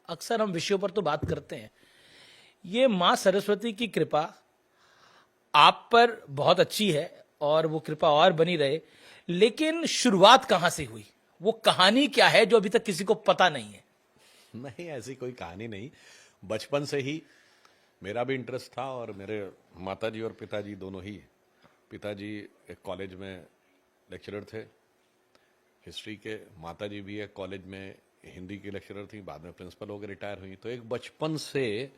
अक्सर हम विषयों पर तो बात करते हैं। ये माँ सरस्वती की कृपा आप पर बहुत अच्छी है और वो कृपा और बनी रहे। लेकिन शुरुआत कहाँ से हुई, वो कहानी क्या है जो अभी तक किसी को पता नहीं है? नहीं, ऐसी कोई कहानी नहीं। बचपन से ही मेरा भी इंटरेस्ट था और मेरे माताजी और पिताजी दोनों ही। पिताजी एक कॉलेज में लेक्चरर थे हिस्ट्री के, माताजी भी एक कॉलेज में हिंदी की लेक्चरर थी, बाद में प्रिंसिपल होकर रिटायर हुई। तो एक बचपन से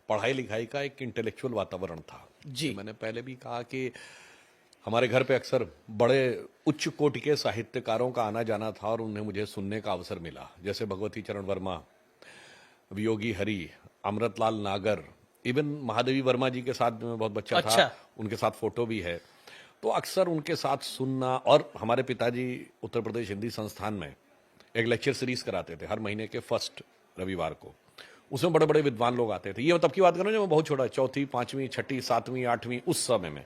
पढ़ाई लिखाई का एक इंटेलेक्चुअल वातावरण था जी। तो मैंने पहले भी कहा कि हमारे घर पे अक्सर बड़े उच्च कोटि के साहित्यकारों का आना जाना था और उन्हें मुझे सुनने का अवसर मिला, जैसे भगवती चरण वर्मा, वियोगी हरि, अमृतलाल नागर, इवन महादेवी वर्मा जी के साथ मैं बहुत बच्चा था, उनके साथ फोटो भी है। तो अक्सर उनके साथ सुनना। और हमारे पिताजी उत्तर प्रदेश हिंदी संस्थान में एक लेक्चर सीरीज कराते थे हर महीने के फर्स्ट रविवार को। उसमें बड़े बड़े विद्वान लोग आते थे। ये तब की बात करूं जब मैं बहुत छोटा, चौथी, पांचवीं, छठी, सातवीं, आठवीं, उस समय में।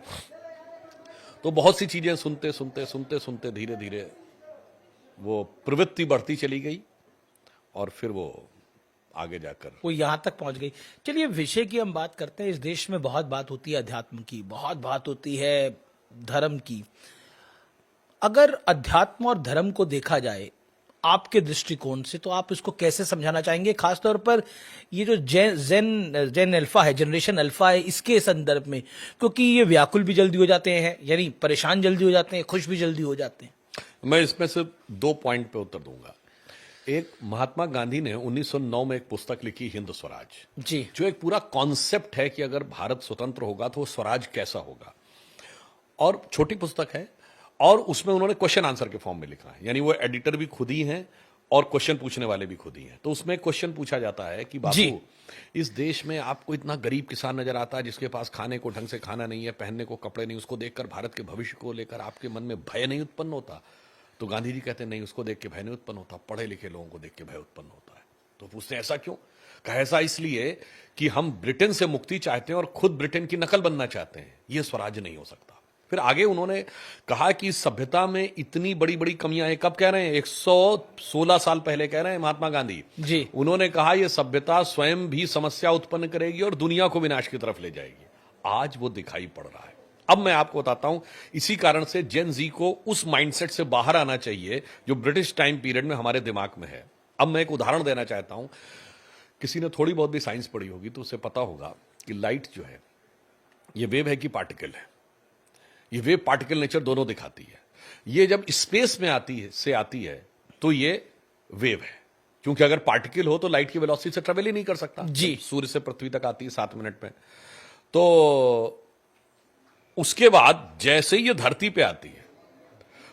तो बहुत सी चीजें सुनते सुनते सुनते सुनते धीरे धीरे वो प्रवृत्ति बढ़ती चली गई और फिर वो आगे जाकर वो यहां तक पहुंच गई। चलिए विषय की हम बात करते हैं। इस देश में बहुत बात होती है अध्यात्म की, बहुत बात होती है धर्म की। अगर अध्यात्म और धर्म को देखा जाए आपके दृष्टिकोण से, तो आप इसको कैसे समझाना चाहेंगे, खासतौर पर ये जो जेन अल्फा है, जनरेशन अल्फा है, इसके संदर्भ में? क्योंकि ये व्याकुल भी जल्दी हो जाते हैं, यानी परेशान जल्दी हो जाते हैं, खुश भी जल्दी हो जाते हैं। मैं इसमें से 2 पॉइंट पे उत्तर दूंगा। एक, महात्मा गांधी ने 1909 में एक पुस्तक लिखी, हिंद स्वराज जी, जो एक पूरा कॉन्सेप्ट है कि अगर भारत स्वतंत्र होगा तो स्वराज कैसा होगा। और छोटी पुस्तक है और उसमें उन्होंने क्वेश्चन आंसर के फॉर्म में लिखा है, यानी वो एडिटर भी खुद ही हैं और क्वेश्चन पूछने वाले भी खुद ही हैं। तो उसमें क्वेश्चन पूछा जाता है कि बाबू, इस देश में आपको इतना गरीब किसान नजर आता है जिसके पास खाने को ढंग से खाना नहीं है, पहनने को कपड़े नहीं, उसको देखकर भारत के भविष्य को लेकर आपके मन में भय नहीं उत्पन्न होता? तो गांधी जी कहते हैं नहीं, उसको देख के भय नहीं उत्पन्न होता, पढ़े लिखे लोगों को देख के भय उत्पन्न होता है। तो पूछते हैं ऐसा क्यों? कहा ऐसा इसलिए कि हम ब्रिटेन से मुक्ति चाहते हैं और खुद ब्रिटेन की नकल बनना चाहते हैं, यह स्वराज नहीं हो सकता। फिर आगे उन्होंने कहा कि सभ्यता में इतनी बड़ी बड़ी कमियां हैं। कब कह रहे हैं? 116 साल पहले कह रहे हैं महात्मा गांधी जी। उन्होंने कहा यह सभ्यता स्वयं भी समस्या उत्पन्न करेगी और दुनिया को विनाश की तरफ ले जाएगी। आज वो दिखाई पड़ रहा है। अब मैं आपको बताता हूं, इसी कारण से जेन जी को उस माइंडसेट से बाहर आना चाहिए जो ब्रिटिश टाइम पीरियड में हमारे दिमाग में है। अब मैं एक उदाहरण देना चाहता हूं। किसी ने थोड़ी बहुत भी साइंस पढ़ी होगी तो उसे पता होगा कि लाइट जो है ये वेव है कि पार्टिकल है। ये वेव पार्टिकल नेचर दोनों दिखाती है। ये जब स्पेस में आती है तो ये वेव है, क्योंकि अगर पार्टिकल हो तो लाइट की वेलोसिटी से ट्रेवल ही नहीं कर सकता। जी। सूर्य से पृथ्वी तक आती है 7 मिनट में। तो उसके बाद जैसे ही ये धरती पे आती है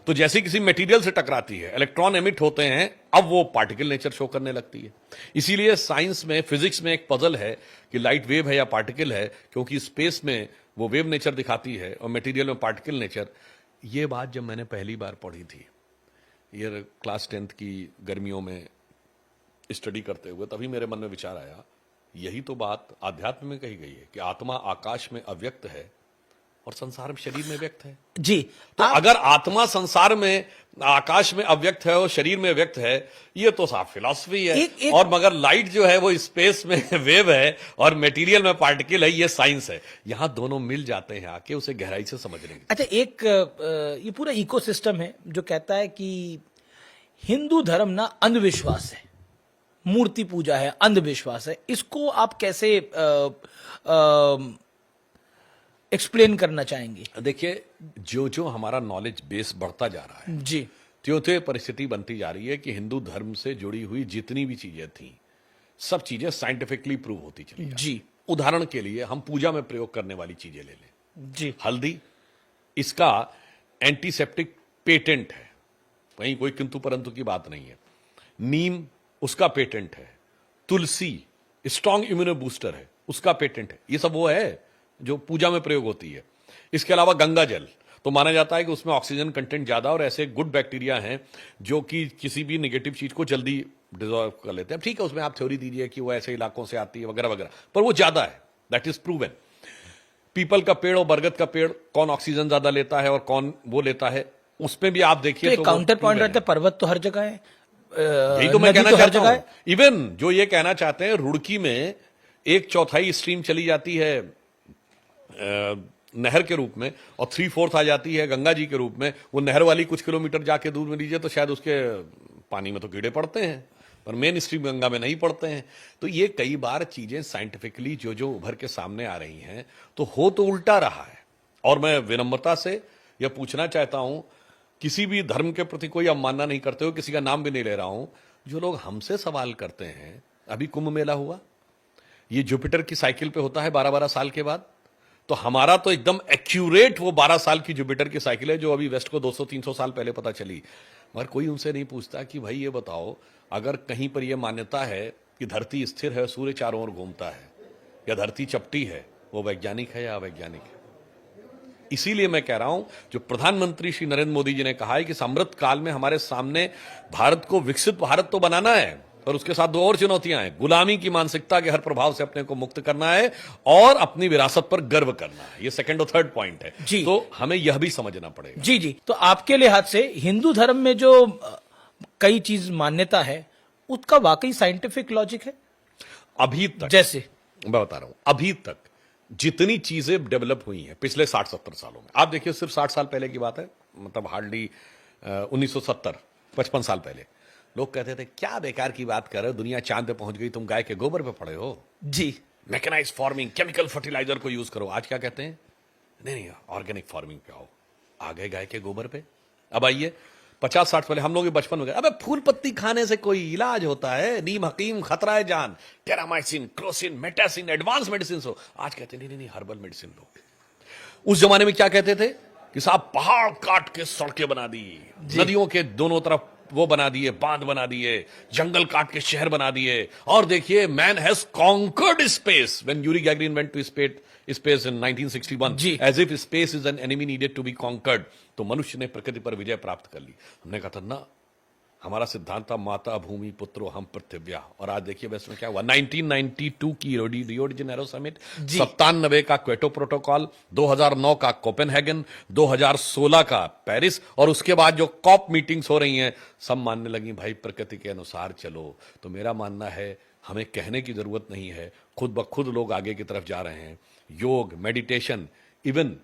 तो जैसे किसी मटेरियल से टकराती है, इलेक्ट्रॉन एमिट होते हैं, अब वो पार्टिकल नेचर शो करने लगती है। इसीलिए साइंस में, फिजिक्स में एक पजल है कि लाइट वेव है या पार्टिकल है, क्योंकि स्पेस में वो वेव नेचर दिखाती है और मटेरियल में पार्टिकल नेचर। ये बात जब मैंने पहली बार पढ़ी थी, ये क्लास 10th की गर्मियों में स्टडी करते हुए, तभी मेरे मन में विचार आया, यही तो बात आध्यात्म में कही गई है कि आत्मा आकाश में अव्यक्त है और संसार में शरीर में व्यक्त है। जी। तो अगर आत्मा संसार में, आकाश में अव्यक्त है और शरीर में व्यक्त है, ये तो साफ फिलॉसफी है। और मगर लाइट जो है वो स्पेस में वेव है और मटेरियल में पार्टिकल है, ये साइंस है। यहां दोनों मिल जाते हैं, आके उसे गहराई से समझने की। अच्छा, ये पूरा इकोसिस्टम है जो कहता है कि हिंदू धर्म ना अंधविश्वास है, मूर्ति पूजा है, अंधविश्वास है। इसको आप कैसे एक्सप्लेन करना चाहेंगे? देखिए, जो जो हमारा नॉलेज बेस बढ़ता जा रहा है जी, त्यों परिस्थिति बनती जा रही है कि हिंदू धर्म से जुड़ी हुई जितनी भी चीजें थी, सब चीजें साइंटिफिकली प्रूव होती चली जा रही। जी। उदाहरण के लिए हम पूजा में प्रयोग करने वाली चीजें ले लें। जी। हल्दी, इसका एंटीसेप्टिक पेटेंट है, कहीं कोई किंतु परंतु की बात नहीं है। नीम, उसका पेटेंट है। तुलसी स्ट्रॉन्ग इम्यूनो बूस्टर है, उसका पेटेंट है। ये सब वो है जो पूजा में प्रयोग होती है। इसके अलावा गंगा जल तो माना जाता है कि उसमें ऑक्सीजन कंटेंट ज्यादा और ऐसे गुड बैक्टीरिया हैं जो कि किसी भी नेगेटिव चीज को जल्दी डिजॉल्व कर लेते हैं। ठीक है, उसमें आप थ्योरी दीजिए कि वो ऐसे इलाकों से आती है वगैरह वगैरह, पर वो ज्यादा है, दैट इज प्रूवन। पीपल का पेड़ और बरगद का पेड़, कौन ऑक्सीजन ज्यादा लेता है और कौन वो लेता है, उसमें भी आप देखिए तो काउंटर पॉइंट रहता है, पर्वत तो हर जगह है, यही तो मैं नदी कहना तो हर चाहता जगह हूं। है। इवन जो ये कहना चाहते हैं, रुड़की में 1/4 स्ट्रीम चली जाती है नहर के रूप में और 3/4 आ जाती है गंगा जी के रूप में। वो नहर वाली कुछ किलोमीटर जाके दूर में लीजिए तो शायद उसके पानी में तो कीड़े पड़ते हैं, पर मेन स्ट्रीम गंगा में नहीं पड़ते हैं। तो ये कई बार चीजें साइंटिफिकली जो जो उभर के सामने आ रही हैं, तो हो तो उल्टा रहा है। और मैं विनम्रता से यह पूछना चाहता हूं, किसी भी धर्म के प्रति कोई अवमानना नहीं करते हो, किसी का नाम भी नहीं ले रहा हूं, जो लोग हमसे सवाल करते हैं, अभी कुंभ मेला हुआ, ये जुपिटर की साइकिल पे होता है 12-12 साल के बाद, तो हमारा तो एकदम एक्यूरेट वो 12 साल की जुपिटर की साइकिल है, जो अभी वेस्ट को 200-300 साल पहले पता चली। मगर कोई उनसे नहीं पूछता कि भाई ये बताओ, अगर कहीं पर यह मान्यता है कि धरती स्थिर है, सूर्य चारों ओर घूमता है, या धरती चपटी है, वो वैज्ञानिक है या अवैज्ञानिक है? इसीलिए मैं कह रहा हूं, जो प्रधानमंत्री श्री नरेंद्र मोदी जी ने कहा है कि अमृत काल में हमारे सामने भारत को विकसित भारत तो बनाना है, पर उसके साथ 2 और चुनौतियां हैं। गुलामी की मानसिकता के हर प्रभाव से अपने को मुक्त करना है और अपनी विरासत पर गर्व करना है। ये सेकंड और थर्ड पॉइंट है जी। तो हमें यह भी समझना पड़ेगा। जी जी, तो आपके लिहाज से हिंदू धर्म में जो कई चीज मान्यता है, उसका वाकई साइंटिफिक लॉजिक है? अभी तक जैसे मैं बता रहा हूं, अभी तक जितनी चीजें डेवलप हुई हैं पिछले 60-70 सालों में, आप देखिए सिर्फ 60 साल पहले की बात है, मतलब हार्डली 1970 55 साल पहले लोग कहते थे क्या बेकार की बात कर रहे हो, दुनिया चांद पे पहुंच गई, तुम गाय के गोबर पे पड़े हो, जी, मैकेनाइज फार्मिंग, केमिकल फर्टिलाइजर को यूज करो। आज क्या कहते हैं, नहीं ऑर्गेनिक फार्मिंग पे आओ, आ गए गाय के गोबर पे। अब आइए 50-60 पहले हम लोग बचपन में गए, अबे फूल पत्ती खाने से कोई इलाज होता है, नीम हकीम खतरा है जान, Terramycin, Crocin, Metacin, advance medicine हो। आज कहते हैं नहीं हर्बल मेडिसिन लो। उस जमाने में क्या कहते थे कि साहब पहाड़ काट के सड़कें बना दी, नदियों के दोनों तरफ वो बना दिए, बांध बना दिए, जंगल काट के शहर बना दिए, और देखिए man has conquered space when Yuri Gagarin went to space in 1961, as if space is an enemy needed to be conquered. तो मनुष्य ने प्रकृति पर विजय प्राप्त कर ली। हमने कहा था ना, हमारा सिद्धांत था माता भूमि पुत्रो हम पृथिव्या। और आज देखिए वेस्ट में क्या हुआ, 1992 की रियो डी जेनेरो समिट, 97 का क्वेटो प्रोटोकॉल, 2009 का कोपेनहेगन, 2016 का पेरिस, और उसके बाद जो कॉप मीटिंग्स हो रही हैं, सब मानने लगी भाई प्रकृति के अनुसार चलो। तो मेरा मानना है हमें कहने की जरूरत नहीं है, खुद ब खुद लोग आगे की तरफ जा रहे हैं। योग, मेडिटेशन, इवन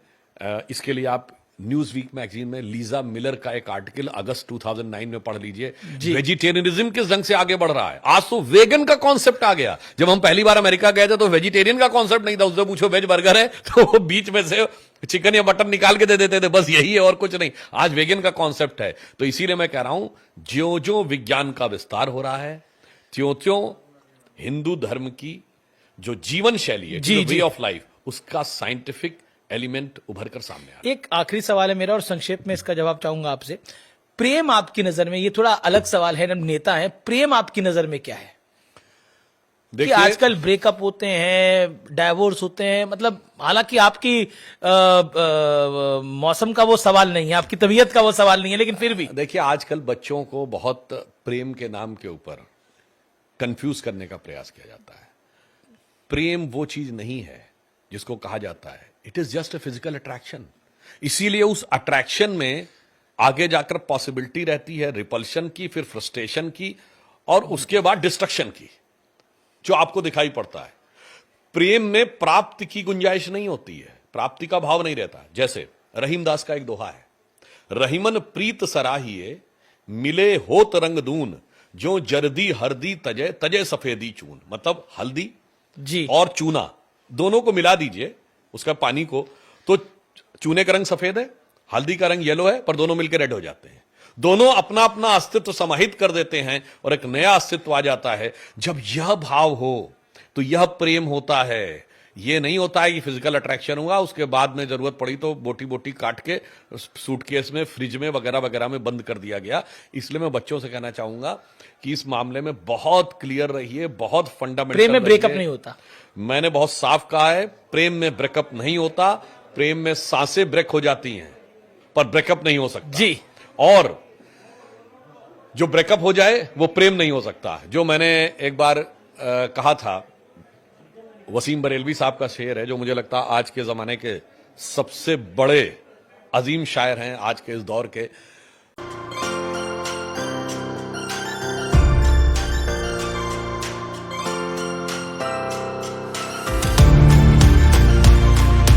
इसके लिए आप न्यूज वीक मैगजीन में लीजा मिलर का एक आर्टिकल अगस्त 2009 में पढ़ लीजिए। वेजिटेरियनिज्म किस ढंग से आगे बढ़ रहा है। आज तो वेगन का कॉन्सेप्ट आ गया। जब हम पहली बार अमेरिका गए थे तो वेजिटेरियन का कॉन्सेप्ट नहीं था, उससे पूछो वेज बर्गर है तो वो बीच में से चिकन या मटन निकाल के दे देते थे, बस यही है और कुछ नहीं। आज वेगन का कॉन्सेप्ट है। तो इसीलिए मैं कह रहा हूं, ज्यो ज्यो विज्ञान का विस्तार हो रहा है, त्यों त्यों हिंदू धर्म की जो जीवन शैली है, वे ऑफ लाइफ, उसका साइंटिफिक एलिमेंट उभर कर सामने आ रहा है। एक आखिरी सवाल है मेरा और संक्षेप में इसका जवाब चाहूंगा आपसे। प्रेम आपकी नजर में, ये थोड़ा अलग सवाल है, हम नेता हैं, प्रेम आपकी नजर में क्या है? कि आजकल ब्रेकअप होते हैं, डाइवोर्स होते हैं, मतलब हालांकि आपकी मौसम का वो सवाल नहीं है, आपकी तबीयत का वो सवाल नहीं है, लेकिन फिर भी देखिए आजकल बच्चों को बहुत प्रेम के नाम के ऊपर कंफ्यूज करने का प्रयास किया जाता है। प्रेम वो चीज नहीं है जिसको कहा जाता है, it is just a physical attraction. इसीलिए उस अट्रैक्शन में आगे जाकर पॉसिबिलिटी रहती है रिपल्शन की, फिर फ्रस्ट्रेशन की, और उसके बाद डिस्ट्रक्शन की, जो आपको दिखाई पड़ता है। प्रेम में प्राप्ति की गुंजाइश नहीं होती है, प्राप्ति का भाव नहीं रहता। जैसे रहीमदास का एक दोहा है, रहीमन प्रीत सराहिए मिले होत रंग दून, जो जर्दी हरदी तजे तजे सफेदी चून। मतलब हल्दी जी और चूना दोनों को मिला दीजिए, उसका पानी को, तो चूने का रंग सफेद है, हल्दी का रंग येलो है, पर दोनों मिलकर रेड हो जाते हैं। दोनों अपना अपना अस्तित्व समाहित कर देते हैं और एक नया अस्तित्व आ जाता है। जब यह भाव हो तो यह प्रेम होता है। यह नहीं होता है कि फिजिकल अट्रैक्शन हुआ, उसके बाद में जरूरत पड़ी तो बोटी बोटी काट के सूटकेस में, फ्रिज में, वगैरह वगैरह में बंद कर दिया गया। इसलिए मैं बच्चों से कहना चाहूंगा कि इस मामले में बहुत क्लियर रहिए, बहुत फंडामेंटल। प्रेम में ब्रेकअप नहीं होता। मैंने बहुत साफ कहा है, प्रेम में ब्रेकअप नहीं होता। प्रेम में सांसें ब्रेक हो जाती हैं, पर ब्रेकअप नहीं हो सकता जी। और जो ब्रेकअप हो जाए वो प्रेम नहीं हो सकता। जो मैंने एक बार कहा था, वसीम बरेलवी साहब का शेर है, जो मुझे लगता है आज के जमाने के सबसे बड़े अजीम शायर हैं आज के इस दौर के।